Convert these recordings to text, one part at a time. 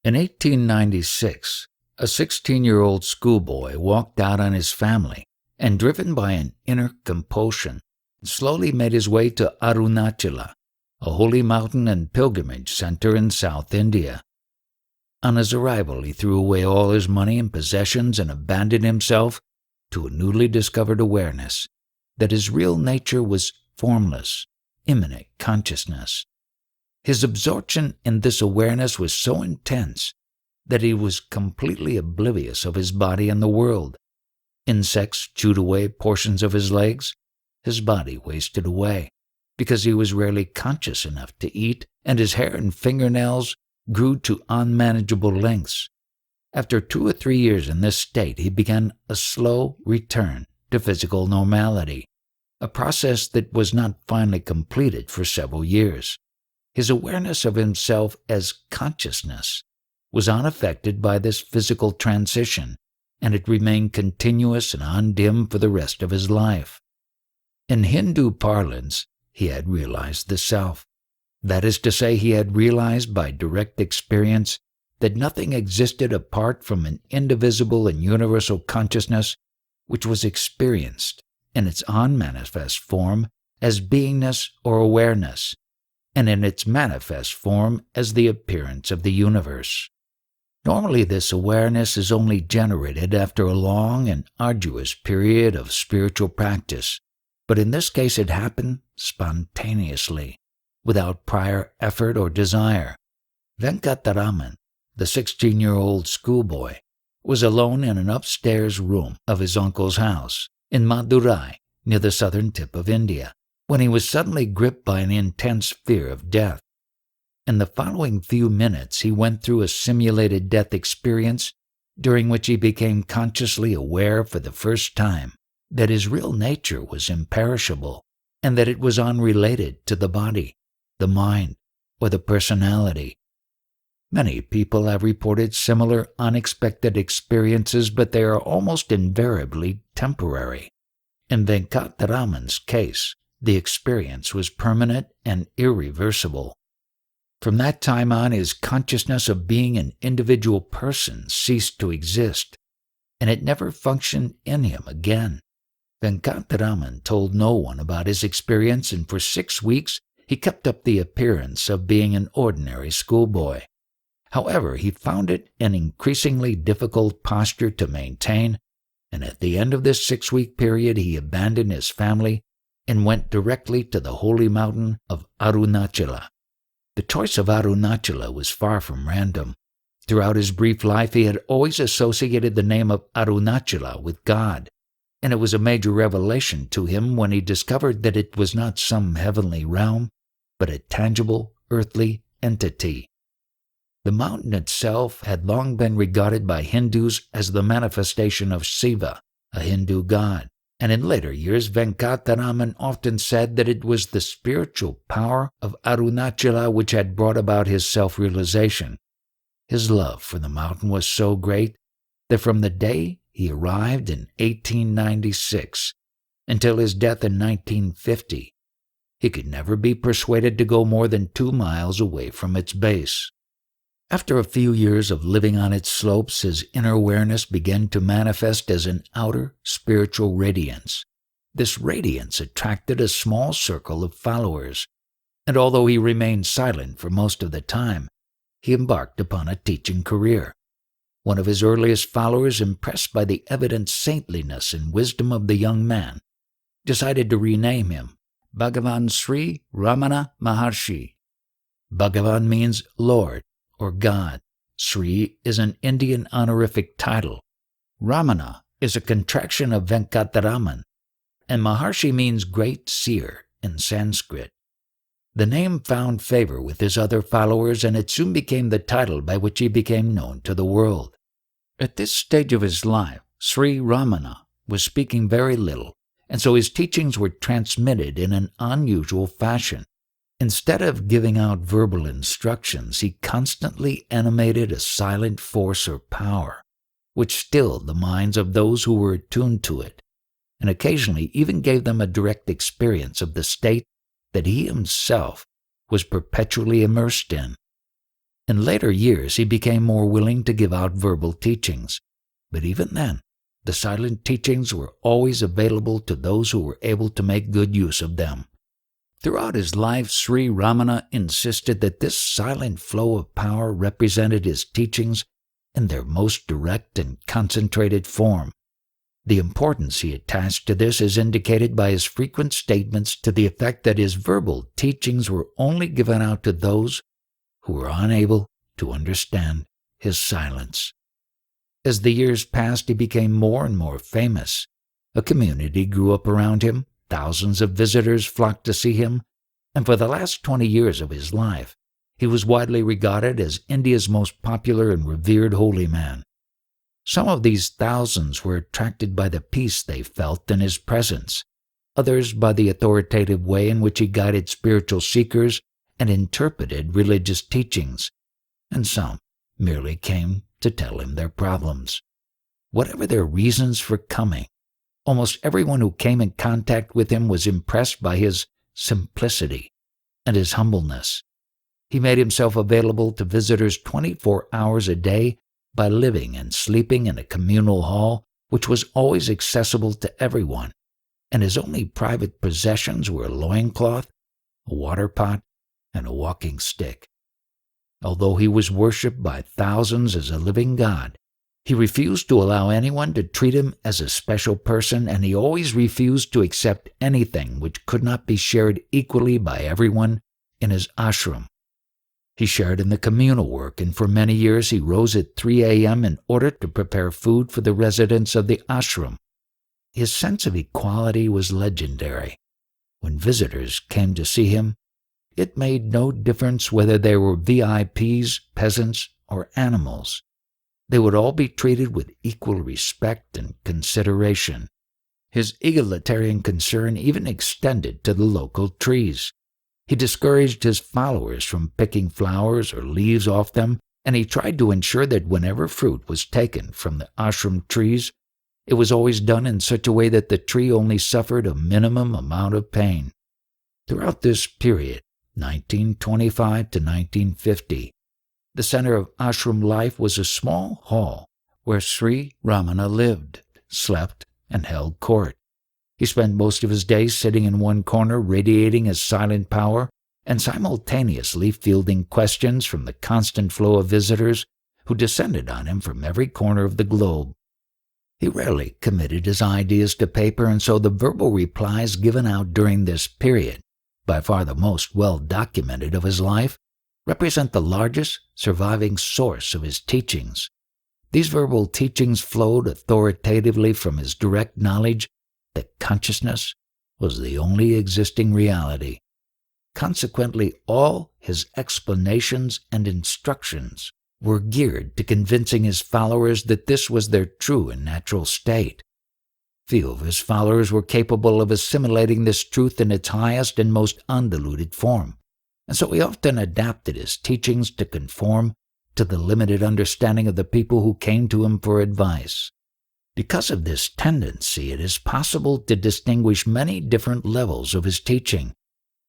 In 1896, a 16-year-old schoolboy walked out on his family and, driven by an inner compulsion, slowly made his way to Arunachala, a holy mountain and pilgrimage center in South India. On his arrival, he threw away all his money and possessions and abandoned himself to a newly discovered awareness that his real nature was formless, immanent consciousness. His absorption in this awareness was so intense that he was completely oblivious of his body and the world. Insects chewed away portions of his legs. His body wasted away because he was rarely conscious enough to eat, and his hair and fingernails grew to unmanageable lengths. After 2 or 3 years in this state, he began a slow return to physical normality, a process that was not finally completed for several years. His awareness of himself as consciousness was unaffected by this physical transition, and it remained continuous and undimmed for the rest of his life. In Hindu parlance, he had realized the self. That is to say, he had realized by direct experience that nothing existed apart from an indivisible and universal consciousness which was experienced in its unmanifest form as beingness or awareness, and in its manifest form as the appearance of the universe. Normally, this awareness is only generated after a long and arduous period of spiritual practice, but in this case it happened spontaneously, without prior effort or desire. Venkataraman, the 16-year-old schoolboy, was alone in an upstairs room of his uncle's house in Madurai, near the southern tip of India, when he was suddenly gripped by an intense fear of death. In the following few minutes, he went through a simulated death experience during which he became consciously aware for the first time that his real nature was imperishable and that it was unrelated to the body, the mind, or the personality. Many people have reported similar unexpected experiences, but they are almost invariably temporary. In Venkataraman's case, the experience was permanent and irreversible. From that time on, his consciousness of being an individual person ceased to exist, and it never functioned in him again. Venkataraman told no one about his experience, and for 6 weeks he kept up the appearance of being an ordinary schoolboy. However, he found it an increasingly difficult posture to maintain, and at the end of this 6-week period he abandoned his family and went directly to the holy mountain of Arunachala. The choice of Arunachala was far from random. Throughout his brief life he had always associated the name of Arunachala with God, and it was a major revelation to him when he discovered that it was not some heavenly realm, but a tangible, earthly entity. The mountain itself had long been regarded by Hindus as the manifestation of Shiva, a Hindu god, and in later years Venkataraman often said that it was the spiritual power of Arunachala which had brought about his self-realization. His love for the mountain was so great that from the day he arrived in 1896 until his death in 1950, he could never be persuaded to go more than 2 miles away from its base. After a few years of living on its slopes, his inner awareness began to manifest as an outer spiritual radiance. This radiance attracted a small circle of followers, and although he remained silent for most of the time, he embarked upon a teaching career. One of his earliest followers, impressed by the evident saintliness and wisdom of the young man, decided to rename him Bhagavan Sri Ramana Maharshi. Bhagavan means Lord or God. Sri is an Indian honorific title. Ramana is a contraction of Venkataraman, and Maharshi means great seer in Sanskrit. The name found favor with his other followers, and it soon became the title by which he became known to the world. At this stage of his life, Sri Ramana was speaking very little, and so his teachings were transmitted in an unusual fashion. Instead of giving out verbal instructions, he constantly animated a silent force or power, which stilled the minds of those who were attuned to it, and occasionally even gave them a direct experience of the state that he himself was perpetually immersed in. In later years, he became more willing to give out verbal teachings, but even then, the silent teachings were always available to those who were able to make good use of them. Throughout his life, Sri Ramana insisted that this silent flow of power represented his teachings in their most direct and concentrated form. The importance he attached to this is indicated by his frequent statements to the effect that his verbal teachings were only given out to those who were unable to understand his silence. As the years passed, he became more and more famous. A community grew up around him, thousands of visitors flocked to see him, and for the last 20 years of his life, he was widely regarded as India's most popular and revered holy man. Some of these thousands were attracted by the peace they felt in his presence, others by the authoritative way in which he guided spiritual seekers and interpreted religious teachings, and some merely came to tell him their problems. Whatever their reasons for coming, almost everyone who came in contact with him was impressed by his simplicity and his humbleness. He made himself available to visitors 24 hours a day by living and sleeping in a communal hall which was always accessible to everyone, and his only private possessions were a loincloth, a water pot, and a walking stick. Although he was worshipped by thousands as a living god, he refused to allow anyone to treat him as a special person, and he always refused to accept anything which could not be shared equally by everyone in his ashram. He shared in the communal work, and for many years he rose at 3 a.m. in order to prepare food for the residents of the ashram. His sense of equality was legendary. When visitors came to see him, it made no difference whether they were VIPs, peasants, or animals. They would all be treated with equal respect and consideration. His egalitarian concern even extended to the local trees. He discouraged his followers from picking flowers or leaves off them, and he tried to ensure that whenever fruit was taken from the ashram trees, it was always done in such a way that the tree only suffered a minimum amount of pain. Throughout this period, 1925 to 1950, the center of ashram life was a small hall where Sri Ramana lived, slept, and held court. He spent most of his days sitting in one corner, radiating his silent power, and simultaneously fielding questions from the constant flow of visitors who descended on him from every corner of the globe. He rarely committed his ideas to paper, and so the verbal replies given out during this period, by far the most well-documented of his life, represent the largest surviving source of his teachings. These verbal teachings flowed authoritatively from his direct knowledge that consciousness was the only existing reality. Consequently, all his explanations and instructions were geared to convincing his followers that this was their true and natural state. Few of his followers were capable of assimilating this truth in its highest and most undiluted form, and so he often adapted his teachings to conform to the limited understanding of the people who came to him for advice. Because of this tendency, it is possible to distinguish many different levels of his teaching.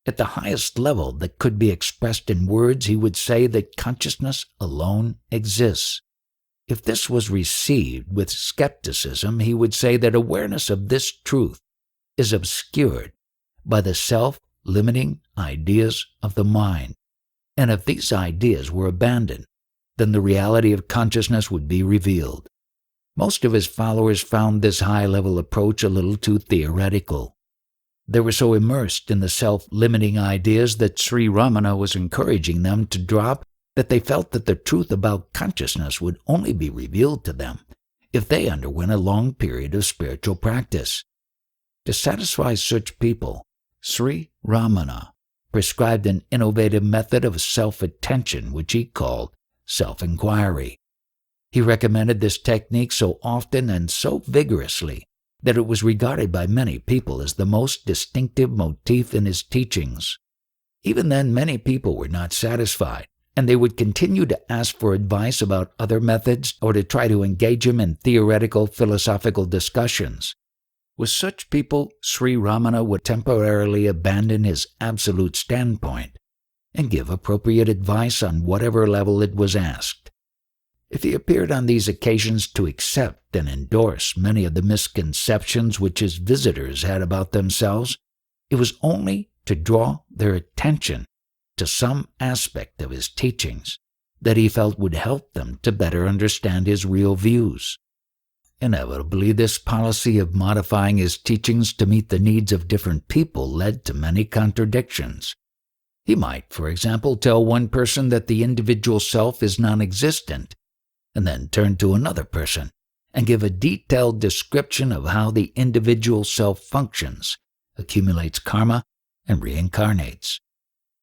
At the highest level that could be expressed in words, he would say that consciousness alone exists. If this was received with skepticism, he would say that awareness of this truth is obscured by the self-limiting ideas of the mind, and if these ideas were abandoned, then the reality of consciousness would be revealed. Most of his followers found this high-level approach a little too theoretical. They were so immersed in the self-limiting ideas that Sri Ramana was encouraging them to drop that they felt that the truth about consciousness would only be revealed to them if they underwent a long period of spiritual practice. To satisfy such people, Sri Ramana prescribed an innovative method of self-attention which he called self-inquiry. He recommended this technique so often and so vigorously that it was regarded by many people as the most distinctive motif in his teachings. Even then, many people were not satisfied, and they would continue to ask for advice about other methods or to try to engage him in theoretical philosophical discussions. With such people, Sri Ramana would temporarily abandon his absolute standpoint and give appropriate advice on whatever level it was asked. If he appeared on these occasions to accept and endorse many of the misconceptions which his visitors had about themselves, it was only to draw their attention to some aspect of his teachings that he felt would help them to better understand his real views. Inevitably, this policy of modifying his teachings to meet the needs of different people led to many contradictions. He might, for example, tell one person that the individual self is non-existent, and then turn to another person and give a detailed description of how the individual self functions, accumulates karma, and reincarnates.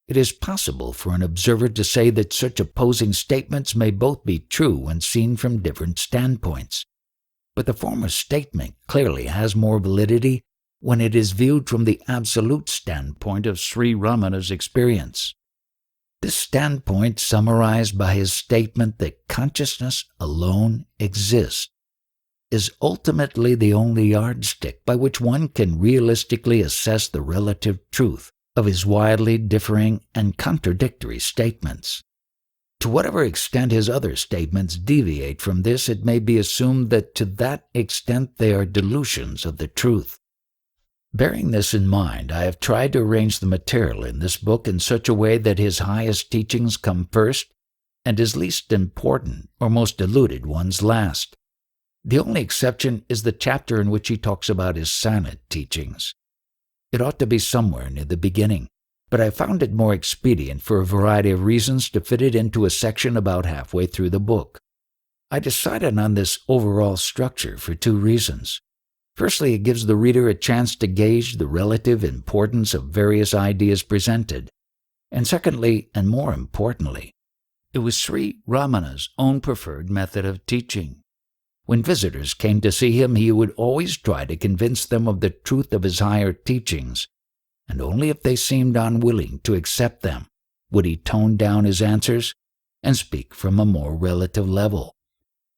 It is possible for an observer to say that such opposing statements may both be true when seen from different standpoints, but the former statement clearly has more validity when it is viewed from the absolute standpoint of Sri Ramana's experience. This standpoint, summarized by his statement that consciousness alone exists, is ultimately the only yardstick by which one can realistically assess the relative truth of his widely differing and contradictory statements. To whatever extent his other statements deviate from this, it may be assumed that to that extent they are dilutions of the truth. Bearing this in mind, I have tried to arrange the material in this book in such a way that his highest teachings come first and his least important or most diluted ones last. The only exception is the chapter in which he talks about his silent teachings. It ought to be somewhere near the beginning, but I found it more expedient for a variety of reasons to fit it into a section about halfway through the book. I decided on this overall structure for two reasons. Firstly, it gives the reader a chance to gauge the relative importance of various ideas presented. And secondly, and more importantly, it was Sri Ramana's own preferred method of teaching. When visitors came to see him, he would always try to convince them of the truth of his higher teachings, and only if they seemed unwilling to accept them would he tone down his answers and speak from a more relative level.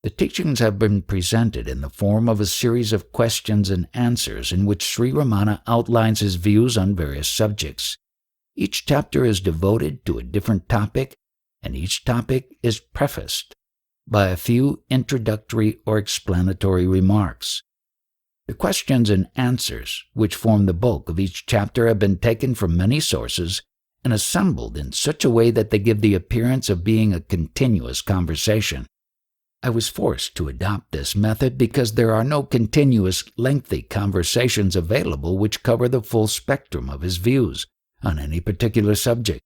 The teachings have been presented in the form of a series of questions and answers in which Sri Ramana outlines his views on various subjects. Each chapter is devoted to a different topic, and each topic is prefaced by a few introductory or explanatory remarks. The questions and answers, which form the bulk of each chapter, have been taken from many sources and assembled in such a way that they give the appearance of being a continuous conversation. I was forced to adopt this method because there are no continuous, lengthy conversations available which cover the full spectrum of his views on any particular subject.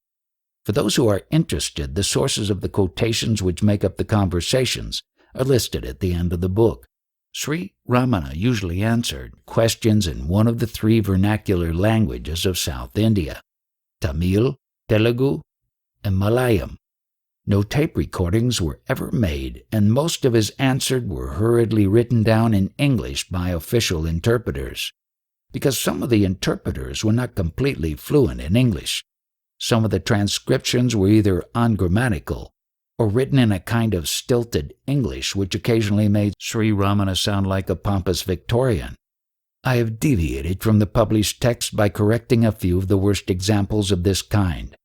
For those who are interested, the sources of the quotations which make up the conversations are listed at the end of the book. Sri Ramana usually answered questions in one of the three vernacular languages of South India, Tamil, Telugu, and Malayalam. No tape recordings were ever made, and most of his answers were hurriedly written down in English by official interpreters. Because some of the interpreters were not completely fluent in English, some of the transcriptions were either ungrammatical or written in a kind of stilted English which occasionally made Sri Ramana sound like a pompous Victorian. I have deviated from the published text by correcting a few of the worst examples of this kind.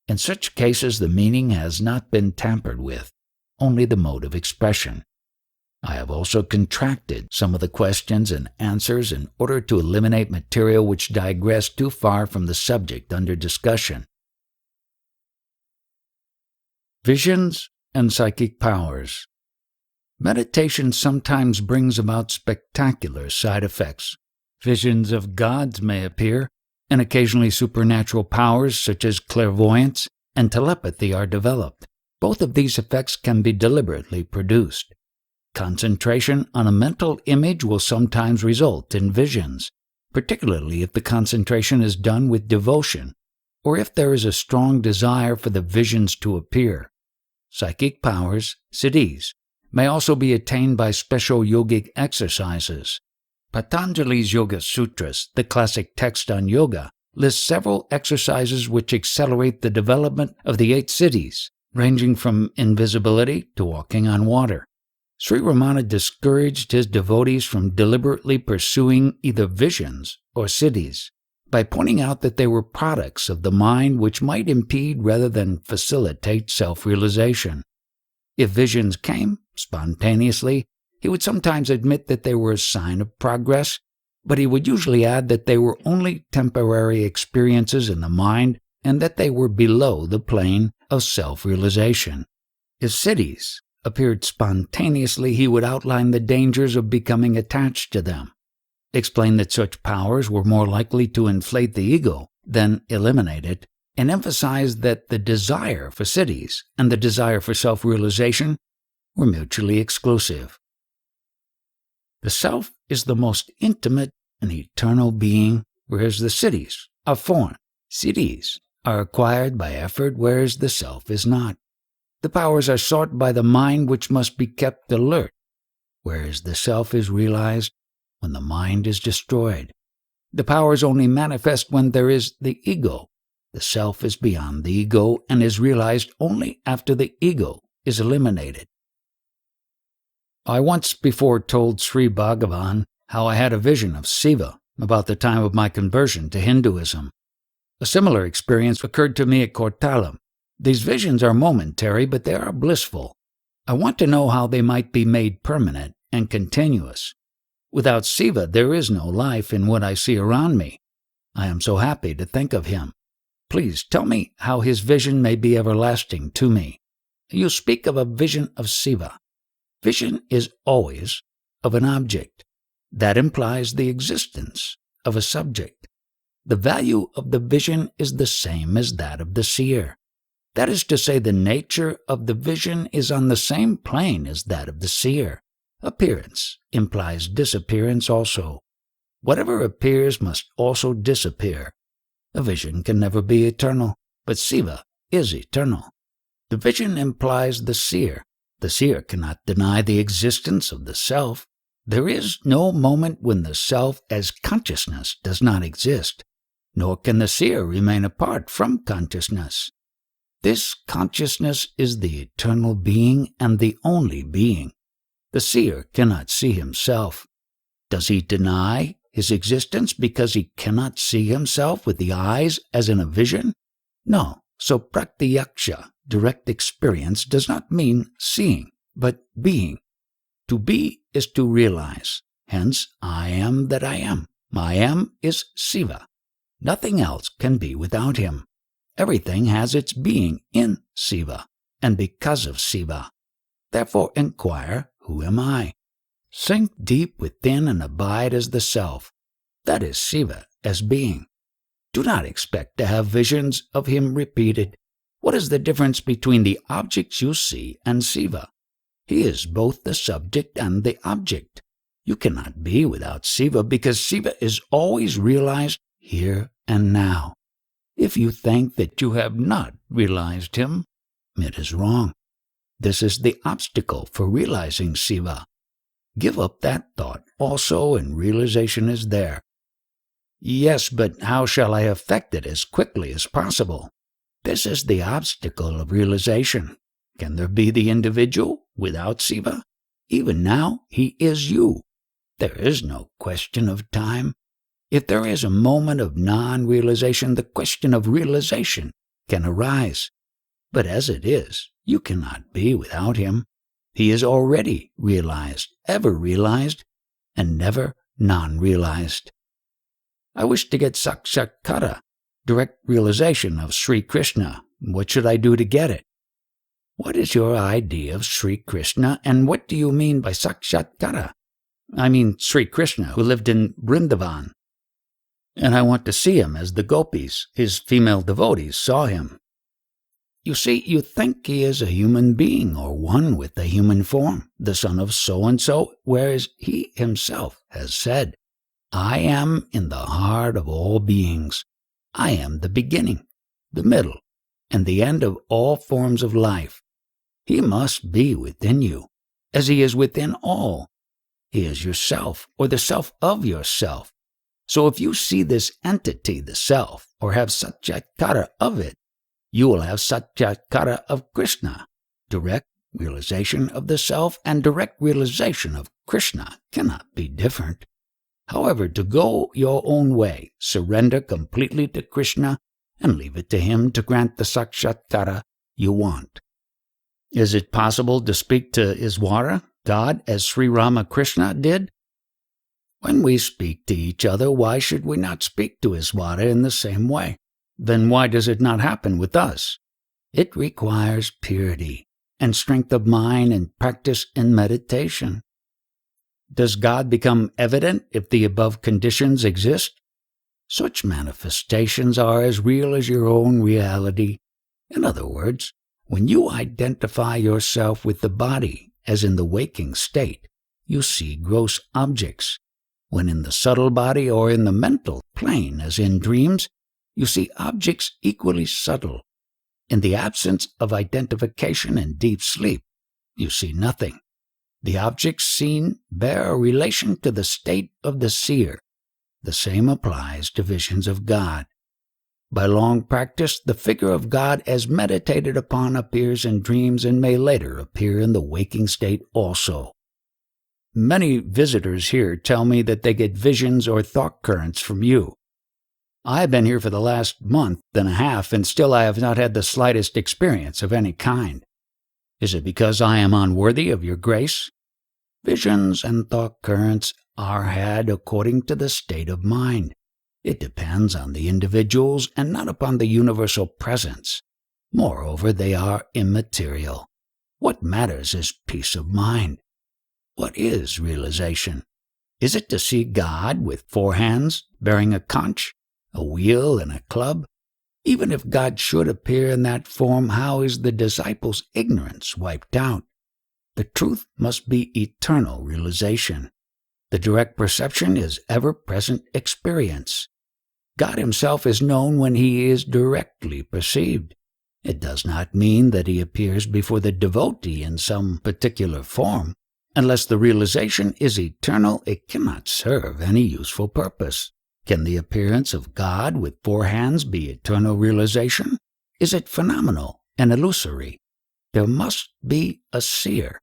In such cases, the meaning has not been tampered with, only the mode of expression. I have also contracted some of the questions and answers in order to eliminate material which digressed too far from the subject under discussion. Visions and psychic powers. Meditation sometimes brings about spectacular side effects. Visions of gods may appear, and occasionally supernatural powers such as clairvoyance and telepathy are developed. Both of these effects can be deliberately produced. Concentration on a mental image will sometimes result in visions, particularly if the concentration is done with devotion, or if there is a strong desire for the visions to appear. Psychic powers, siddhis, may also be attained by special yogic exercises. Patanjali's Yoga Sutras, the classic text on yoga, lists several exercises which accelerate the development of the 8 siddhis, ranging from invisibility to walking on water. Sri Ramana discouraged his devotees from deliberately pursuing either visions or siddhis. by pointing out that they were products of the mind which might impede rather than facilitate self-realization. If visions came spontaneously, he would sometimes admit that they were a sign of progress, but he would usually add that they were only temporary experiences in the mind and that they were below the plane of self-realization. If cities appeared spontaneously, he would outline the dangers of becoming attached to them, explain that such powers were more likely to inflate the ego than eliminate it, and emphasize that the desire for cities and the desire for self-realization were mutually exclusive. The self is the most intimate and eternal being, whereas the cities are foreign. Cities are acquired by effort, whereas the self is not. The powers are sought by the mind, which must be kept alert, whereas the self is realized when the mind is destroyed. The powers only manifest when there is the ego. The self is beyond the ego and is realized only after the ego is eliminated. I once before told Sri Bhagavan how I had a vision of Siva about the time of my conversion to Hinduism. A similar experience occurred to me at Kortalam. These visions are momentary, but they are blissful. I want to know how they might be made permanent and continuous. Without Siva, there is no life in what I see around me. I am so happy to think of him. Please tell me how his vision may be everlasting to me. You speak of a vision of Siva. Vision is always of an object. That implies the existence of a subject. The value of the vision is the same as that of the seer. That is to say, the nature of the vision is on the same plane as that of the seer. Appearance implies disappearance also. Whatever appears must also disappear. A vision can never be eternal, but Siva is eternal. The vision implies the seer. The seer cannot deny the existence of the self. There is no moment when the self as consciousness does not exist, nor can the seer remain apart from consciousness. This consciousness is the eternal being and the only being. The seer cannot see himself. Does he deny his existence because he cannot see himself with the eyes as in a vision? No, so pratyaksha, direct experience, does not mean seeing, but being. To be is to realize. Hence, I am that I am. I am is Siva. Nothing else can be without him. Everything has its being in Siva, and because of Siva. Therefore inquire, who am I? Sink deep within and abide as the self. That is Siva as being. Do not expect to have visions of him repeated. What is the difference between the objects you see and Siva? He is both the subject and the object. You cannot be without Siva because Siva is always realized here and now. If you think that you have not realized him, it is wrong. This is the obstacle for realizing Siva. Give up that thought also, and realization is there. Yes, but how shall I effect it as quickly as possible? This is the obstacle of realization. Can there be the individual without Siva? Even now, he is you. There is no question of time. If there is a moment of non-realization, the question of realization can arise. But as it is, you cannot be without him. He is already realized, ever realized, and never non-realized. I wish to get sakshatkara, direct realization of Sri Krishna. What should I do to get it? What is your idea of Sri Krishna, and what do you mean by sakshatkara? I mean Sri Krishna, who lived in Vrindavan. And I want to see him as the gopis, his female devotees, saw him. You see, you think he is a human being or one with a human form, the son of so-and-so, whereas he himself has said, I am in the heart of all beings. I am the beginning, the middle, and the end of all forms of life. He must be within you, as he is within all. He is yourself, or the self of yourself. So if you see this entity, the self, or have sakshatkara of it, you will have sakshatkara of Krishna. Direct realization of the self and direct realization of Krishna cannot be different. However, to go your own way, surrender completely to Krishna, and leave it to him to grant the sakshatkara you want. Is it possible to speak to Iswara, God, as Sri Ramakrishna did? When we speak to each other, why should we not speak to Iswara in the same way? Then why does it not happen with us? It requires purity and strength of mind and practice in meditation. Does God become evident if the above conditions exist? Such manifestations are as real as your own reality. In other words, when you identify yourself with the body, as in the waking state, you see gross objects. When in the subtle body or in the mental plane, as in dreams, you see objects equally subtle. In the absence of identification in deep sleep, you see nothing. The objects seen bear a relation to the state of the seer. The same applies to visions of God. By long practice, the figure of God as meditated upon appears in dreams and may later appear in the waking state also. Many visitors here tell me that they get visions or thought currents from you. I have been here for the last month and a half, and still I have not had the slightest experience of any kind. Is it because I am unworthy of your grace? Visions and thought currents are had according to the state of mind. It depends on the individuals and not upon the universal presence. Moreover, they are immaterial. What matters is peace of mind. What is realization? Is it to see God with 4 hands, bearing a conch, a wheel, and a club? Even if God should appear in that form, how is the disciples' ignorance wiped out? The truth must be eternal realization. The direct perception is ever-present experience. God himself is known when he is directly perceived. It does not mean that he appears before the devotee in some particular form. Unless the realization is eternal, it cannot serve any useful purpose. Can the appearance of God with 4 hands be eternal realization? Is it phenomenal and illusory? There must be a seer.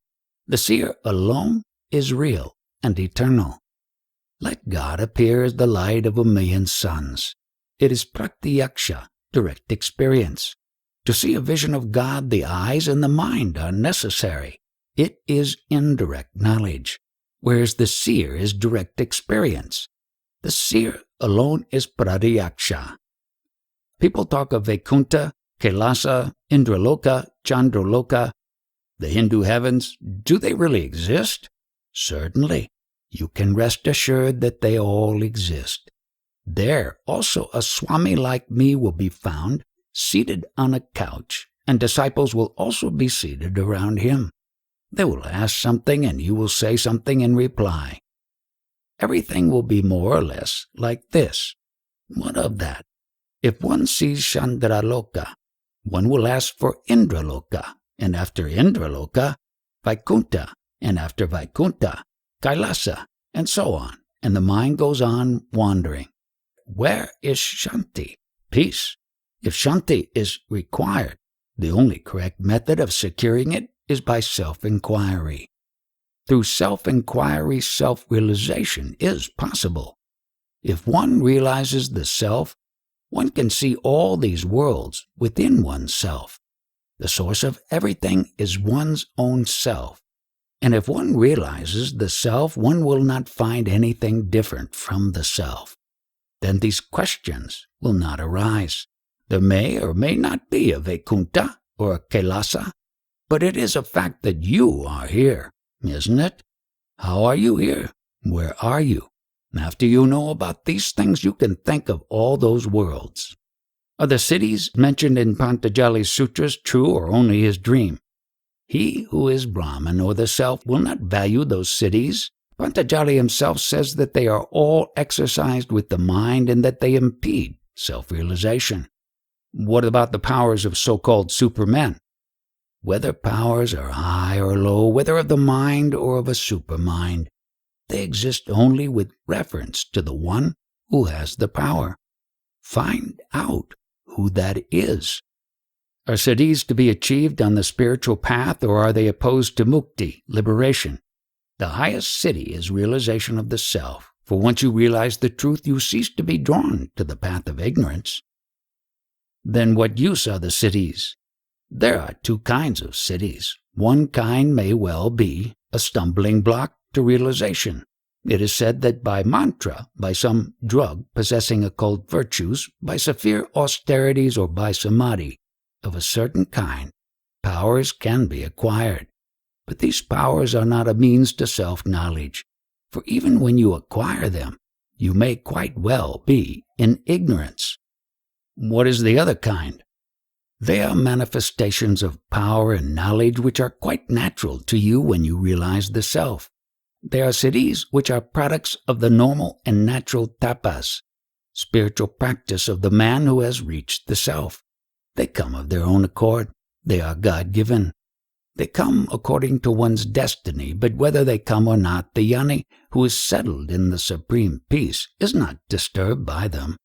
The seer alone is real and eternal. Let God appear as the light of 1,000,000 suns. It is pratyaksha, direct experience. To see a vision of God, the eyes and the mind are necessary. It is indirect knowledge, whereas the seer is direct experience. The seer alone is pratyaksha. People talk of Vaikuntha, Kailasa, Indraloka, Chandraloka, the Hindu heavens. Do they really exist? Certainly. You can rest assured that they all exist. There also a Swami like me will be found, seated on a couch, and disciples will also be seated around him. They will ask something and you will say something in reply. Everything will be more or less like this. What of that? If one sees Chandraloka, one will ask for Indraloka, and after Indraloka, Vaikuntha, and after Vaikuntha, Kailasa, and so on, and the mind goes on wandering. Where is Shanti? Peace. If Shanti is required, the only correct method of securing it is by self-inquiry. Through self-inquiry, self-realization is possible. If one realizes the self, one can see all these worlds within oneself. The source of everything is one's own self. And if one realizes the self, one will not find anything different from the self. Then these questions will not arise. There may or may not be a Vaikuntha or a Kailasa, but it is a fact that you are here, isn't it? How are you here? Where are you? After you know about these things, you can think of all those worlds. Are the cities mentioned in Patanjali's sutras true or only his dream? He who is Brahman or the self will not value those cities. Patanjali himself says that they are all exercised with the mind and that they impede self-realization. What about the powers of so-called supermen? Whether powers are high or low, whether of the mind or of a supermind, they exist only with reference to the one who has the power. Find out who that is. Are siddhis to be achieved on the spiritual path, or are they opposed to mukti, liberation? The highest siddhi is realization of the self, For once you realize the truth, you cease to be drawn to the path of ignorance. Then what use are the cities? There are two kinds of cities. One kind may well be a stumbling block to realization. It is said that by mantra, by some drug possessing occult virtues, by severe austerities, or by samadhi of a certain kind, powers can be acquired. But these powers are not a means to self-knowledge, for even when you acquire them, you may quite well be in ignorance. What is the other kind? They are manifestations of power and knowledge which are quite natural to you when you realize the self. They are siddhis which are products of the normal and natural tapas, spiritual practice of the man who has reached the self. They come of their own accord. They are God-given. They come according to one's destiny, but whether they come or not, the jnani who is settled in the supreme peace is not disturbed by them,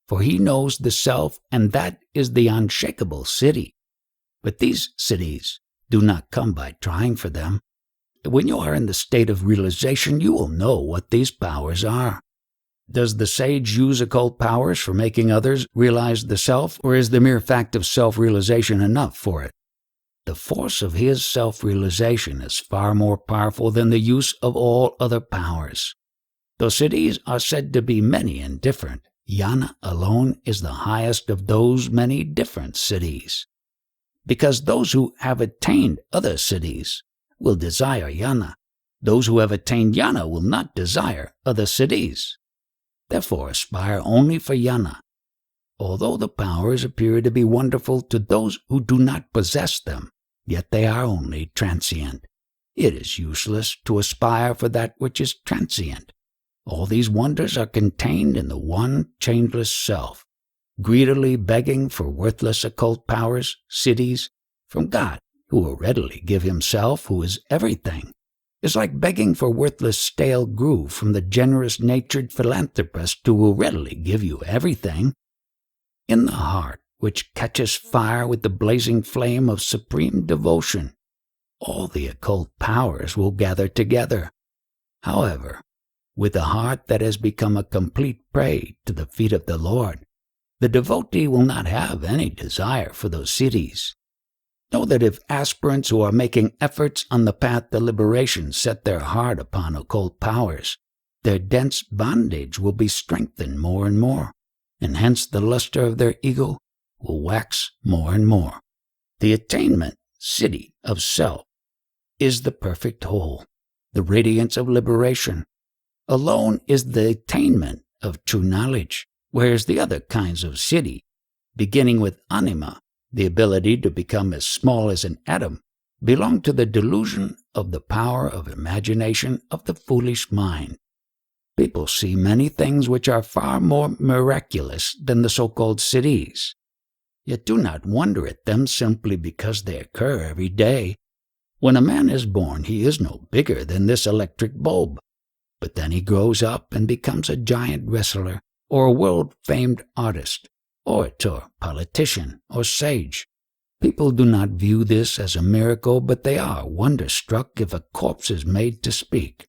for he knows the self, and that is the unshakable siddhi. But these siddhis do not come by trying for them. When you are in the state of realization, you will know what these powers are. Does the sage use occult powers for making others realize the self, or is the mere fact of self-realization enough for it? The force of his self-realization is far more powerful than the use of all other powers. Though siddhis are said to be many and different, jnana alone is the highest of those many different siddhis. Because those who have attained other siddhis will desire jnana, those who have attained jnana will not desire other siddhis. Therefore aspire only for jnana. Although the powers appear to be wonderful to those who do not possess them, yet they are only transient. It is useless to aspire for that which is transient. All these wonders are contained in the one changeless self. Greedily begging for worthless occult powers, siddhis, from God, who will readily give himself, who is everything, is like begging for worthless stale gruel from the generous-natured philanthropist who will readily give you everything. In the heart, which catches fire with the blazing flame of supreme devotion, all the occult powers will gather together. However, with a heart that has become a complete prey to the feet of the Lord, the devotee will not have any desire for those siddhis. Know that if aspirants who are making efforts on the path to liberation set their heart upon occult powers, their dense bondage will be strengthened more and more, and hence the luster of their ego will wax more and more. The attainment, siddhi, of self is the perfect whole, the radiance of liberation. Alone is the attainment of true knowledge, whereas the other kinds of siddhi, beginning with anima, the ability to become as small as an atom, belong to the delusion of the power of imagination of the foolish mind. People see many things which are far more miraculous than the so-called siddhis, yet do not wonder at them simply because they occur every day. When a man is born, he is no bigger than this electric bulb, but then he grows up and becomes a giant wrestler, or a world-famed artist, orator, politician, or sage. People do not view this as a miracle, but they are wonder-struck if a corpse is made to speak.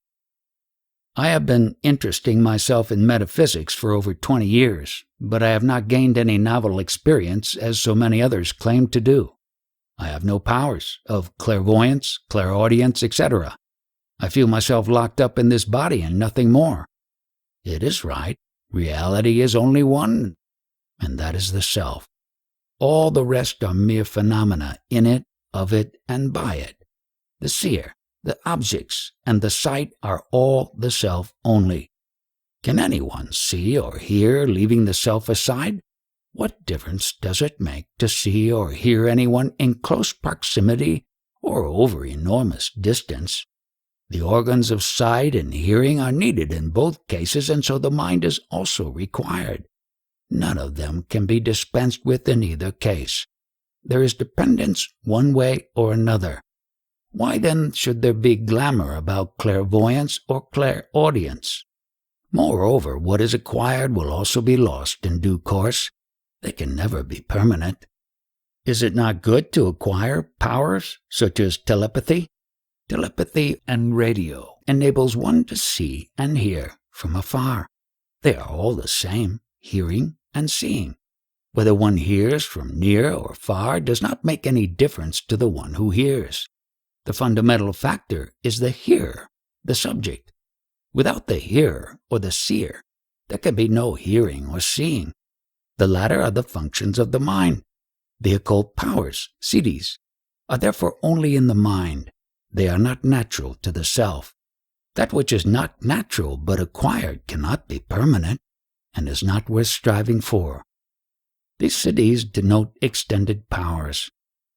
I have been interesting myself in metaphysics for over 20 years, but I have not gained any novel experience as so many others claim to do. I have no powers of clairvoyance, clairaudience, etc. I feel myself locked up in this body and nothing more. It is right. Reality is only one, and that is the self. All the rest are mere phenomena in it, of it, and by it. The seer, the objects, and the sight are all the self only. Can anyone see or hear leaving the self aside? What difference does it make to see or hear anyone in close proximity or over enormous distance? The organs of sight and hearing are needed in both cases, and so the mind is also required. None of them can be dispensed with in either case. There is dependence one way or another. Why then should there be glamour about clairvoyance or clairaudience? Moreover, what is acquired will also be lost in due course. They can never be permanent. Is it not good to acquire powers such as telepathy? Telepathy and radio enables one to see and hear from afar. They are all the same, hearing and seeing. Whether one hears from near or far does not make any difference to the one who hears. The fundamental factor is the hearer, the subject. Without the hearer or the seer, there can be no hearing or seeing. The latter are the functions of the mind. The occult powers, siddhis, are therefore only in the mind. They are not natural to the self. That which is not natural but acquired cannot be permanent, and is not worth striving for. These siddhis denote extended powers.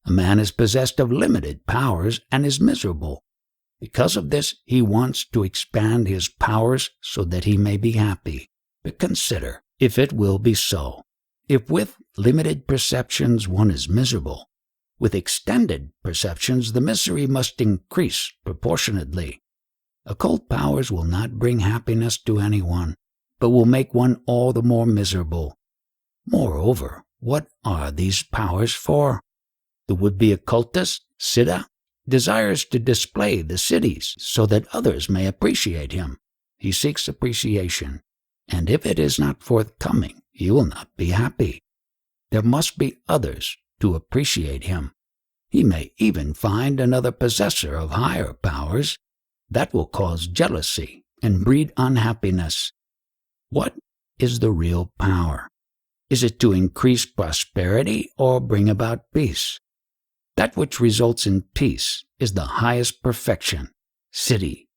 A man is possessed of limited powers and is miserable. Because of this, he wants to expand his powers so that he may be happy. But consider if it will be so. If with limited perceptions one is miserable, with extended perceptions the misery must increase proportionately. Occult powers will not bring happiness to anyone, but will make one all the more miserable. Moreover, what are these powers for? The would-be occultist, siddha, desires to display the siddhis so that others may appreciate him. He seeks appreciation, and if it is not forthcoming, he will not be happy. There must be others to appreciate him. He may even find another possessor of higher powers. That will cause jealousy and breed unhappiness. What is the real power? Is it to increase prosperity or bring about peace? That which results in peace is the highest perfection, siddhi,